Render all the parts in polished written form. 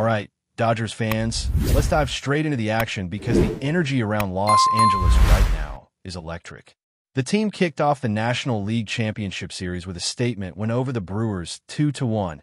All right, Dodgers fans, let's dive straight into the action because the energy around Los Angeles right now is electric. The team kicked off the National League Championship Series with a statement win over the Brewers 2-1,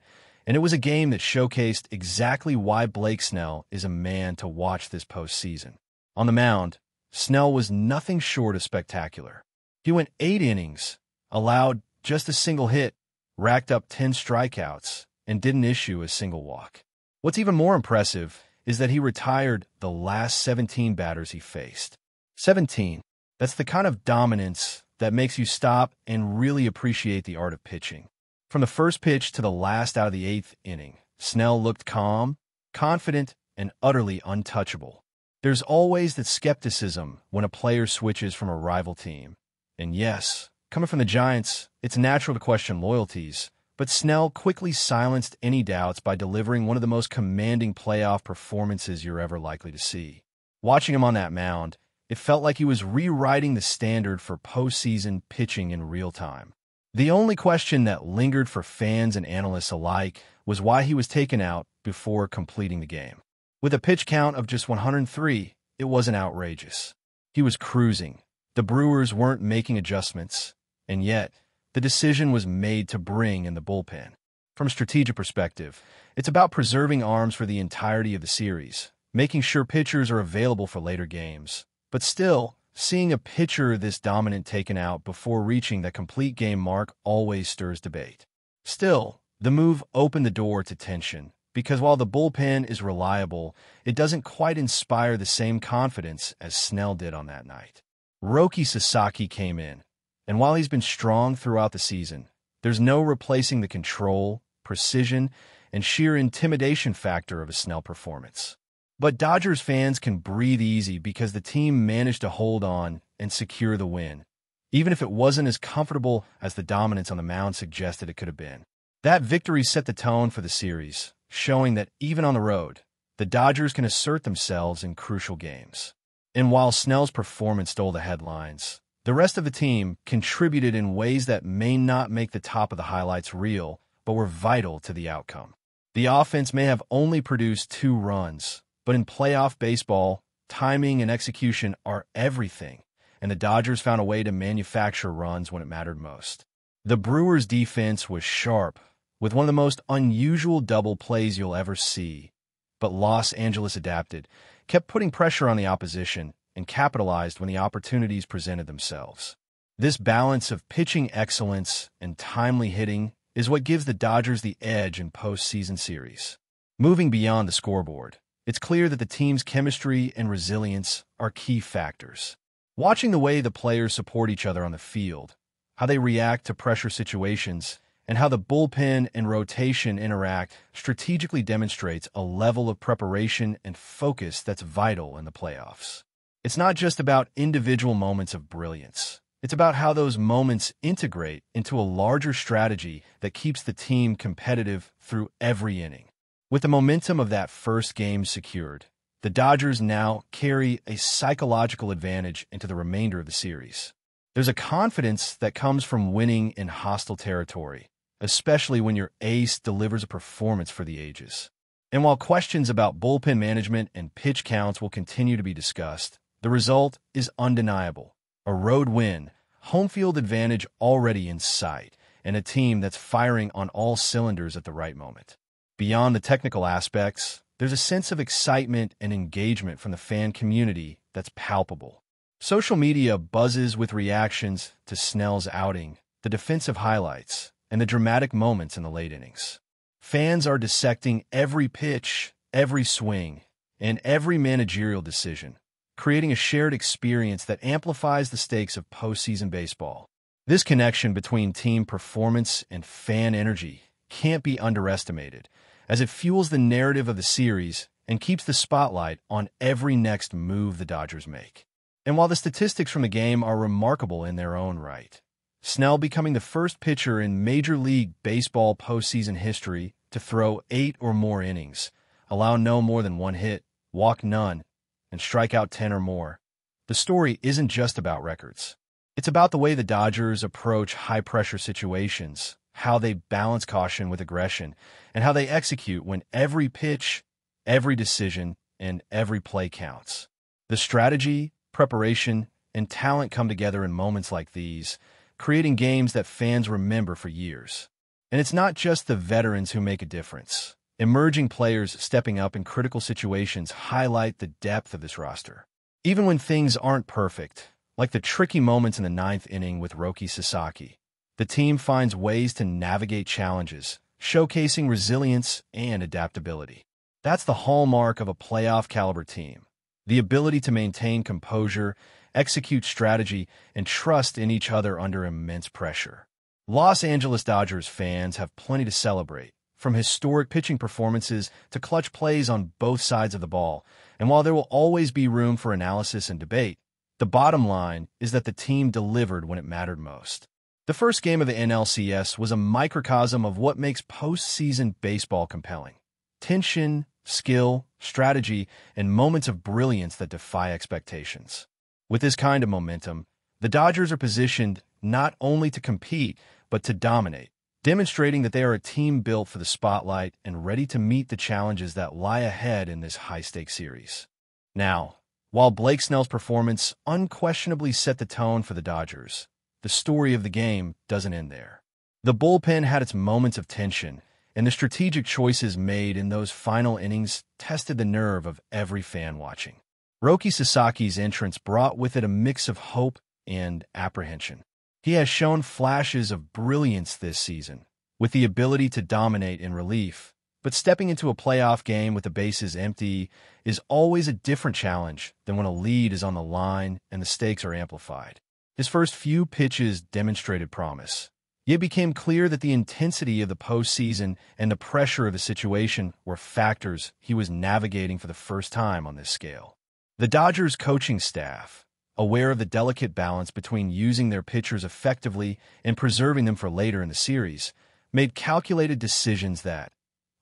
and it was a game that showcased exactly why Blake Snell is a man to watch this postseason. On the mound, Snell was nothing short of spectacular. He went 8 innings, allowed just a single hit, racked up 10 strikeouts, and didn't issue a single walk. What's even more impressive is that he retired the last 17 batters he faced. 17. That's the kind of dominance that makes you stop and really appreciate the art of pitching. From the first pitch to the last out of the 8th inning, Snell looked calm, confident, and utterly untouchable. There's always that skepticism when a player switches from a rival team. And yes, coming from the Giants, it's natural to question loyalties, but Snell quickly silenced any doubts by delivering one of the most commanding playoff performances you're ever likely to see. Watching him on that mound, it felt like he was rewriting the standard for postseason pitching in real time. The only question that lingered for fans and analysts alike was why he was taken out before completing the game. With a pitch count of just 103, it wasn't outrageous. He was cruising. The Brewers weren't making adjustments, and yet the decision was made to bring in the bullpen. From a strategic perspective, it's about preserving arms for the entirety of the series, making sure pitchers are available for later games. But still, seeing a pitcher this dominant taken out before reaching the complete game mark always stirs debate. Still, the move opened the door to tension, because while the bullpen is reliable, it doesn't quite inspire the same confidence as Snell did on that night. Roki Sasaki came in, and while he's been strong throughout the season, there's no replacing the control, precision, and sheer intimidation factor of a Snell performance. But Dodgers fans can breathe easy because the team managed to hold on and secure the win, even if it wasn't as comfortable as the dominance on the mound suggested it could have been. That victory set the tone for the series, showing that even on the road, the Dodgers can assert themselves in crucial games. And while Snell's performance stole the headlines, the rest of the team contributed in ways that may not make the top of the highlights reel, but were vital to the outcome. The offense may have only produced 2 runs, but in playoff baseball, timing and execution are everything, and the Dodgers found a way to manufacture runs when it mattered most. The Brewers' defense was sharp, with one of the most unusual double plays you'll ever see, but Los Angeles adapted, kept putting pressure on the opposition, and capitalized when the opportunities presented themselves. This balance of pitching excellence and timely hitting is what gives the Dodgers the edge in postseason series. Moving beyond the scoreboard, it's clear that the team's chemistry and resilience are key factors. Watching the way the players support each other on the field, how they react to pressure situations, and how the bullpen and rotation interact strategically demonstrates a level of preparation and focus that's vital in the playoffs. It's not just about individual moments of brilliance. It's about how those moments integrate into a larger strategy that keeps the team competitive through every inning. With the momentum of that first game secured, the Dodgers now carry a psychological advantage into the remainder of the series. There's a confidence that comes from winning in hostile territory, especially when your ace delivers a performance for the ages. And while questions about bullpen management and pitch counts will continue to be discussed, the result is undeniable. A road win, home field advantage already in sight, and a team that's firing on all cylinders at the right moment. Beyond the technical aspects, there's a sense of excitement and engagement from the fan community that's palpable. Social media buzzes with reactions to Snell's outing, the defensive highlights, and the dramatic moments in the late innings. Fans are dissecting every pitch, every swing, and every managerial decision, creating a shared experience that amplifies the stakes of postseason baseball. This connection between team performance and fan energy can't be underestimated, as it fuels the narrative of the series and keeps the spotlight on every next move the Dodgers make. And while the statistics from the game are remarkable in their own right, Snell becoming the first pitcher in Major League Baseball postseason history to throw 8 or more innings, allow no more than 1 hit, walk none, and strike out 10 or more. The story isn't just about records. It's about the way the Dodgers approach high-pressure situations, how they balance caution with aggression, and how they execute when every pitch Every decision and every play counts. The strategy, preparation, and talent come together in moments like these, creating games that fans remember for years. And it's not just the veterans who make a difference. Emerging players stepping up in critical situations highlight the depth of this roster. Even when things aren't perfect, like the tricky moments in the ninth inning with Roki Sasaki, the team finds ways to navigate challenges, showcasing resilience and adaptability. That's the hallmark of a playoff-caliber team. The ability to maintain composure, execute strategy, and trust in each other under immense pressure. Los Angeles Dodgers fans have plenty to celebrate, from historic pitching performances to clutch plays on both sides of the ball. And while there will always be room for analysis and debate, the bottom line is that the team delivered when it mattered most. The first game of the NLCS was a microcosm of what makes postseason baseball compelling. Tension, skill, strategy, and moments of brilliance that defy expectations. With this kind of momentum, the Dodgers are positioned not only to compete, but to dominate, demonstrating that they are a team built for the spotlight and ready to meet the challenges that lie ahead in this high-stakes series. Now, while Blake Snell's performance unquestionably set the tone for the Dodgers, the story of the game doesn't end there. The bullpen had its moments of tension, and the strategic choices made in those final innings tested the nerve of every fan watching. Roki Sasaki's entrance brought with it a mix of hope and apprehension. He has shown flashes of brilliance this season, with the ability to dominate in relief, but stepping into a playoff game with the bases empty is always a different challenge than when a lead is on the line and the stakes are amplified. His first few pitches demonstrated promise. It became clear that the intensity of the postseason and the pressure of the situation were factors he was navigating for the first time on this scale. The Dodgers coaching staff, aware of the delicate balance between using their pitchers effectively and preserving them for later in the series, made calculated decisions that,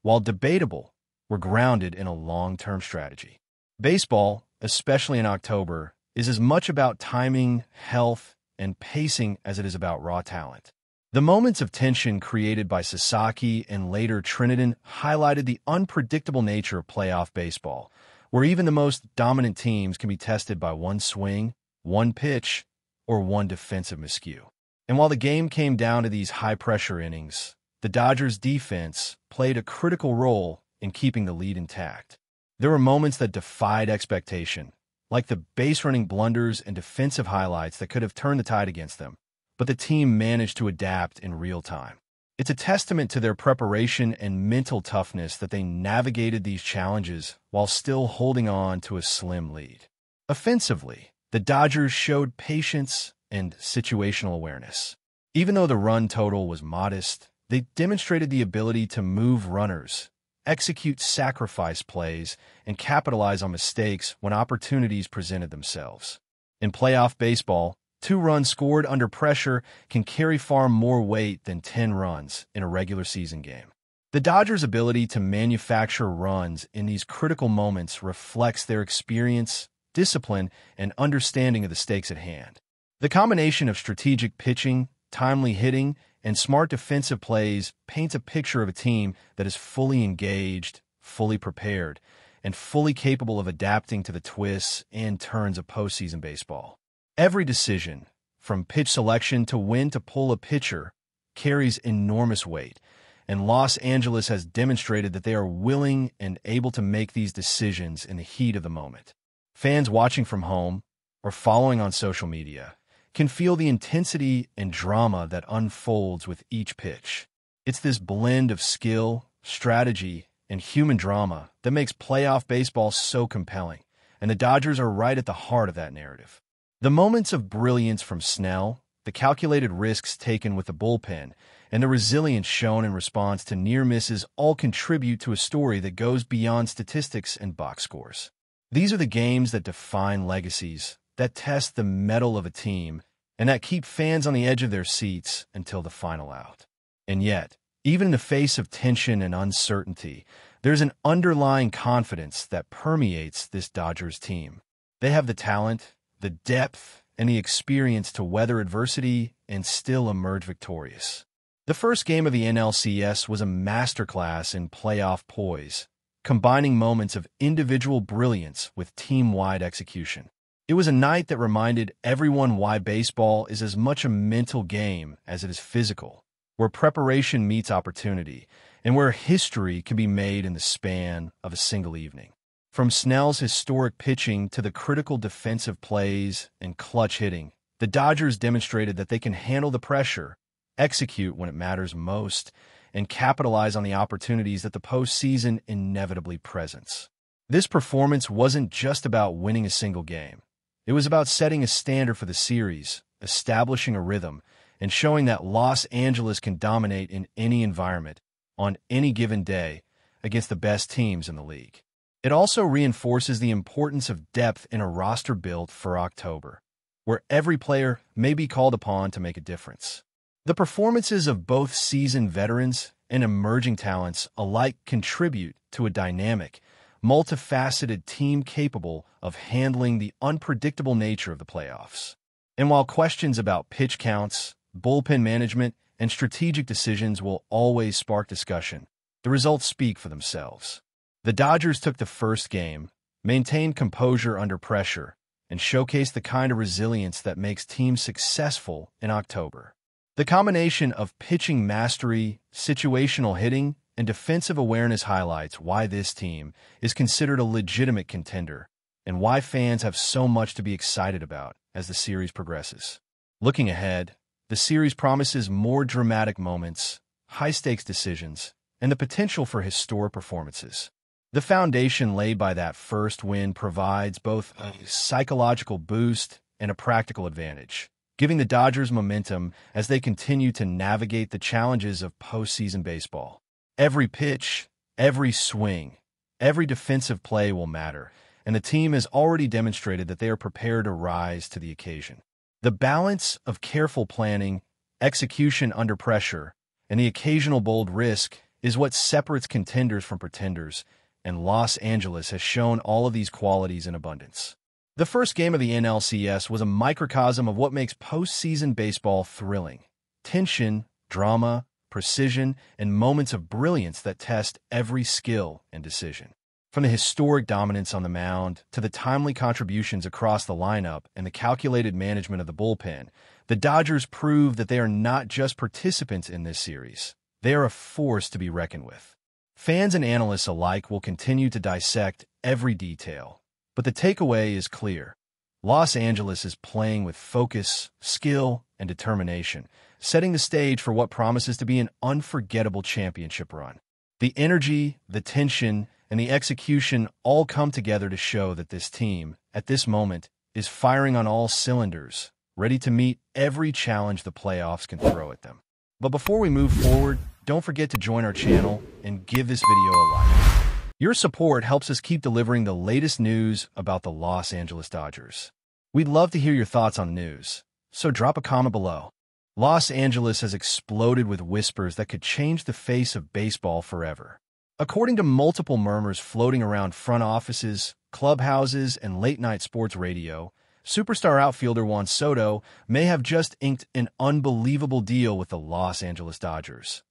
while debatable, were grounded in a long-term strategy. Baseball, especially in October, is as much about timing, health, and pacing as it is about raw talent. The moments of tension created by Sasaki and later Trinidad highlighted the unpredictable nature of playoff baseball, where even the most dominant teams can be tested by one swing, one pitch, or one defensive miscue. And while the game came down to these high-pressure innings, the Dodgers' defense played a critical role in keeping the lead intact. There were moments that defied expectation, like the base-running blunders and defensive highlights that could have turned the tide against them, but the team managed to adapt in real time. It's a testament to their preparation and mental toughness that they navigated these challenges while still holding on to a slim lead. Offensively, the Dodgers showed patience and situational awareness. Even though the run total was modest, they demonstrated the ability to move runners, execute sacrifice plays, and capitalize on mistakes when opportunities presented themselves. In playoff baseball, 2 runs scored under pressure can carry far more weight than 10 runs in a regular season game. The Dodgers' ability to manufacture runs in these critical moments reflects their experience, discipline, and understanding of the stakes at hand. The combination of strategic pitching, timely hitting, and smart defensive plays paints a picture of a team that is fully engaged, fully prepared, and fully capable of adapting to the twists and turns of postseason baseball. Every decision, from pitch selection to when to pull a pitcher, carries enormous weight, and Los Angeles has demonstrated that they are willing and able to make these decisions in the heat of the moment. Fans watching from home or following on social media can feel the intensity and drama that unfolds with each pitch. It's this blend of skill, strategy, and human drama that makes playoff baseball so compelling, and the Dodgers are right at the heart of that narrative. The moments of brilliance from Snell, the calculated risks taken with the bullpen, and the resilience shown in response to near misses all contribute to a story that goes beyond statistics and box scores. These are the games that define legacies, that test the mettle of a team, and that keep fans on the edge of their seats until the final out. And yet, even in the face of tension and uncertainty, there's an underlying confidence that permeates this Dodgers team. They have the talent, the depth, and the experience to weather adversity and still emerge victorious. The first game of the NLCS was a masterclass in playoff poise, combining moments of individual brilliance with team-wide execution. It was a night that reminded everyone why baseball is as much a mental game as it is physical, where preparation meets opportunity, and where history can be made in the span of a single evening. From Snell's historic pitching to the critical defensive plays and clutch hitting, the Dodgers demonstrated that they can handle the pressure, execute when it matters most, and capitalize on the opportunities that the postseason inevitably presents. This performance wasn't just about winning a single game. It was about setting a standard for the series, establishing a rhythm, and showing that Los Angeles can dominate in any environment, on any given day, against the best teams in the league. It also reinforces the importance of depth in a roster built for October, where every player may be called upon to make a difference. The performances of both seasoned veterans and emerging talents alike contribute to a dynamic, multifaceted team capable of handling the unpredictable nature of the playoffs. And while questions about pitch counts, bullpen management, and strategic decisions will always spark discussion, the results speak for themselves. The Dodgers took the first game, maintained composure under pressure, and showcased the kind of resilience that makes teams successful in October. The combination of pitching mastery, situational hitting, and defensive awareness highlights why this team is considered a legitimate contender and why fans have so much to be excited about as the series progresses. Looking ahead, the series promises more dramatic moments, high-stakes decisions, and the potential for historic performances. The foundation laid by that first win provides both a psychological boost and a practical advantage, giving the Dodgers momentum as they continue to navigate the challenges of postseason baseball. Every pitch, every swing, every defensive play will matter, and the team has already demonstrated that they are prepared to rise to the occasion. The balance of careful planning, execution under pressure, and the occasional bold risk is what separates contenders from pretenders, and Los Angeles has shown all of these qualities in abundance. The first game of the NLCS was a microcosm of what makes postseason baseball thrilling: tension, drama, precision, and moments of brilliance that test every skill and decision. From the historic dominance on the mound to the timely contributions across the lineup and the calculated management of the bullpen, the Dodgers prove that they are not just participants in this series. They are a force to be reckoned with. Fans and analysts alike will continue to dissect every detail, but the takeaway is clear. Los Angeles is playing with focus, skill, and determination, setting the stage for what promises to be an unforgettable championship run. The energy, the tension, and the execution all come together to show that this team, at this moment, is firing on all cylinders, ready to meet every challenge the playoffs can throw at them. But before we move forward, don't forget to join our channel and give this video a like. Your support helps us keep delivering the latest news about the Los Angeles Dodgers. We'd love to hear your thoughts on the news, so drop a comment below. Los Angeles has exploded with whispers that could change the face of baseball forever. According to multiple murmurs floating around front offices, clubhouses, and late-night sports radio, superstar outfielder Juan Soto may have just inked an unbelievable deal with the Los Angeles Dodgers,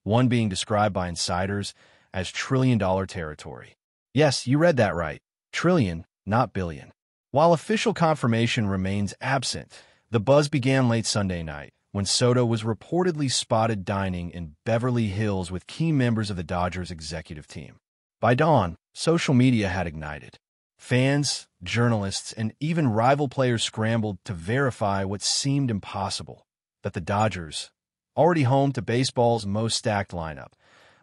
one being described by insiders as trillion-dollar territory. Yes, you read that right. Trillion, not billion. While official confirmation remains absent, the buzz began late Sunday night, when Soto was reportedly spotted dining in Beverly Hills with key members of the Dodgers executive team. By dawn, social media had ignited. Fans, journalists, and even rival players scrambled to verify what seemed impossible: that the Dodgers, already home to baseball's most stacked lineup,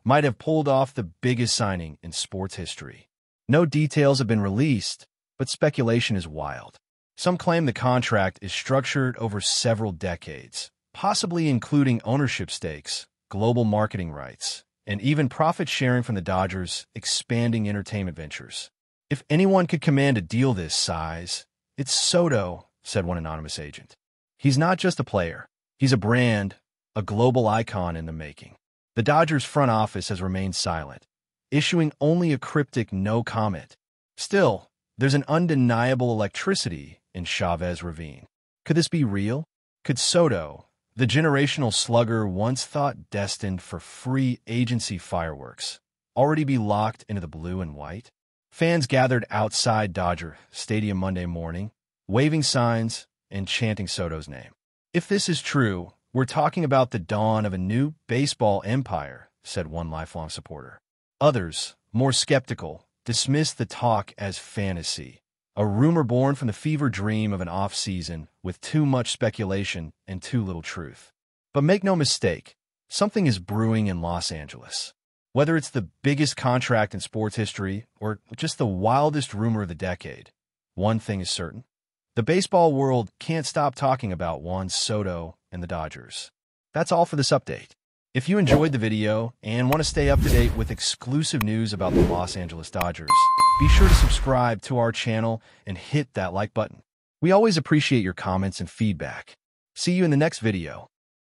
might have pulled off the biggest signing in sports history. No details have been released, but speculation is wild. Some claim the contract is structured over several decades, possibly including ownership stakes, global marketing rights, and even profit sharing from the Dodgers' expanding entertainment ventures. If anyone could command a deal this size, it's Soto, said one anonymous agent. He's not just a player. He's a brand, a global icon in the making. The Dodgers front office has remained silent, issuing only a cryptic no comment. Still, there's an undeniable electricity in Chavez Ravine. Could this be real? Could Soto, the generational slugger once thought destined for free agency fireworks, already be locked into the blue and white? Fans gathered outside Dodger Stadium Monday morning, waving signs and chanting Soto's name. If this is true, we're talking about the dawn of a new baseball empire, said one lifelong supporter. Others, more skeptical, dismissed the talk as fantasy, a rumor born from the fever dream of an off-season with too much speculation and too little truth. But make no mistake, something is brewing in Los Angeles. Whether it's the biggest contract in sports history or just the wildest rumor of the decade, one thing is certain. The baseball world can't stop talking about Juan Soto and the Dodgers. That's all for this update. If you enjoyed the video and want to stay up to date with exclusive news about the Los Angeles Dodgers, be sure to subscribe to our channel and hit that like button. We always appreciate your comments and feedback. See you in the next video.